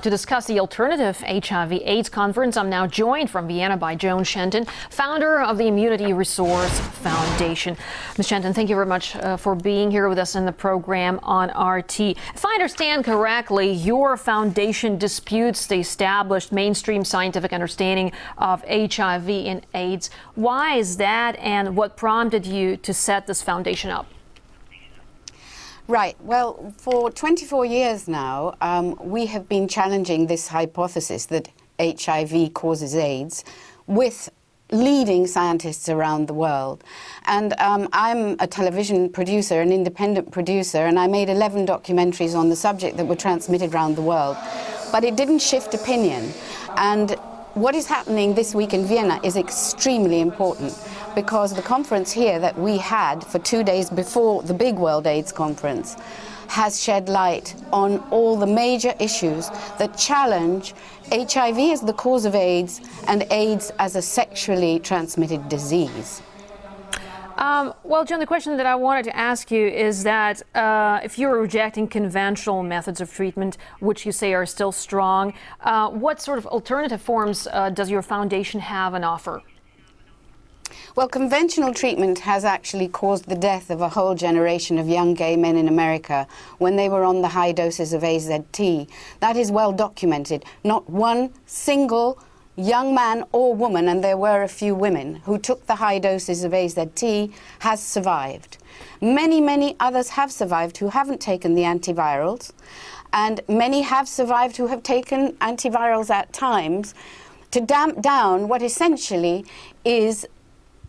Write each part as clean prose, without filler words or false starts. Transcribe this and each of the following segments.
To discuss the alternative HIV/AIDS conference, I'm now joined from Vienna by Joan Shenton, founder of the Immunity Resource Foundation. Ms. Shenton, thank you very much for being here with us in the program on RT. If I understand correctly, your foundation disputes the established mainstream scientific understanding of HIV and AIDS. Why is that, and what prompted you to set this foundation up? Right. Well, for 24 years now, we have been challenging this hypothesis that HIV causes AIDS with leading scientists around the world. And I'm a television producer, an independent producer, and I made 11 documentaries on the subject that were transmitted around the world. But it didn't shift opinion. And what is happening this week in Vienna is extremely important, because the conference here that we had for 2 days before the big World AIDS Conference has shed light on all the major issues that challenge HIV as the cause of AIDS and AIDS as a sexually transmitted disease. Well, John, the question that I wanted to ask you is that if you're rejecting conventional methods of treatment, which you say are still strong, what sort of alternative forms does your foundation have on offer? Well, conventional treatment has actually caused the death of a whole generation of young gay men in America when they were on the high doses of AZT. That is well documented. Not one single young man or woman, and there were a few women, who took the high doses of AZT has survived. Many, many others have survived who haven't taken the antivirals, and many have survived who have taken antivirals at times to damp down what essentially is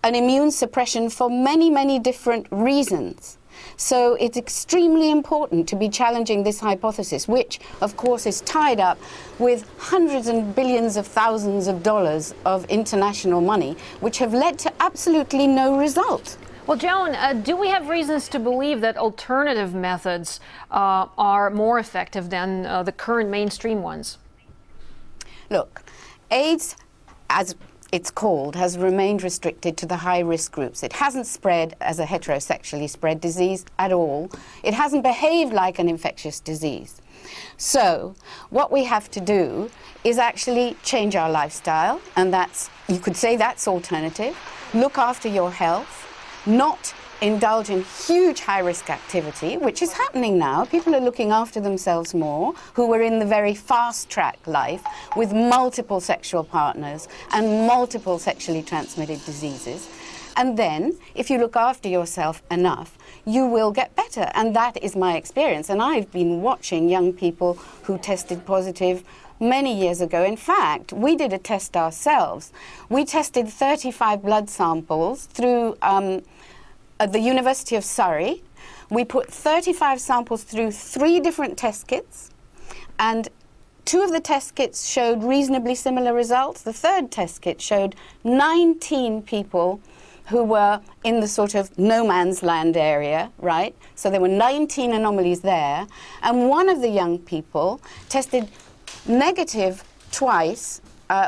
an immune suppression for many, many different reasons. So it's extremely important to be challenging this hypothesis, which, of course, is tied up with hundreds and billions of thousands of dollars of international money, which have led to absolutely no result. Well, Joan, do we have reasons to believe that alternative methods are more effective than the current mainstream ones? Look, AIDS, as it's called, has remained restricted to the high-risk groups. It hasn't spread as a heterosexually spread disease at all. It hasn't behaved like an infectious disease. So what we have to do is actually change our lifestyle, and that's, you could say that's alternative. Look after your health, not indulge in huge high-risk activity, which is happening now. People are looking after themselves more, who were in the very fast-track life with multiple sexual partners and multiple sexually transmitted diseases. And then, if you look after yourself enough, you will get better. And that is my experience. And I've been watching young people who tested positive many years ago. In fact, we did a test ourselves. We tested 35 blood samples through at the University of Surrey. We put 35 samples through 3 different test kits, and 2 of the test kits showed reasonably similar results. The 3rd test kit showed 19 people who were in the sort of no man's land area, right? So there were 19 anomalies there, and one of the young people tested negative twice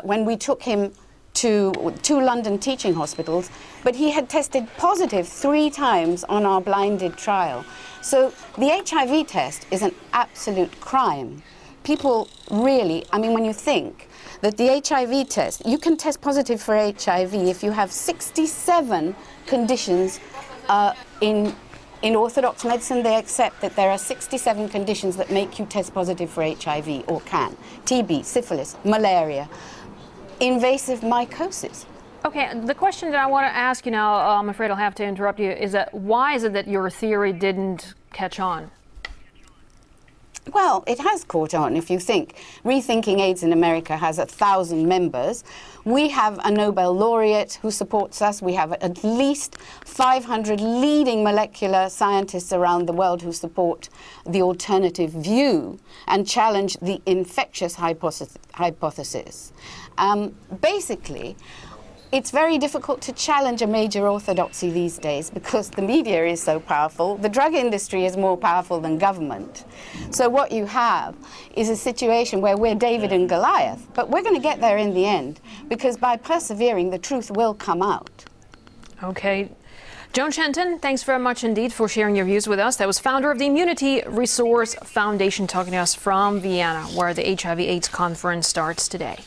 when we took him to 2 London teaching hospitals, but he had tested positive 3 times on our blinded trial. So the HIV test is an absolute crime. People really, I mean, when you think that the HIV test, you can test positive for HIV if you have 67 conditions in Orthodox medicine. They accept that there are 67 conditions that make you test positive for HIV, or can. TB, syphilis, malaria, invasive mycosis. Okay, the question that I want to ask you now, I'm afraid I'll have to interrupt you, is that why is it that your theory didn't catch on? Well, it has caught on. If you think, Rethinking AIDS in America has 1,000 members. We have a Nobel laureate who supports us. We have at least 500 leading molecular scientists around the world who support the alternative view and challenge the infectious hypothesis. Basically, it's very difficult to challenge a major orthodoxy these days because the media is so powerful. The drug industry is more powerful than government. So what you have is a situation where we're David and Goliath, but we're going to get there in the end, because by persevering, the truth will come out. Okay. Joan Shenton, thanks very much indeed for sharing your views with us. That was founder of the Immunity Resource Foundation talking to us from Vienna, where the HIV/AIDS conference starts today.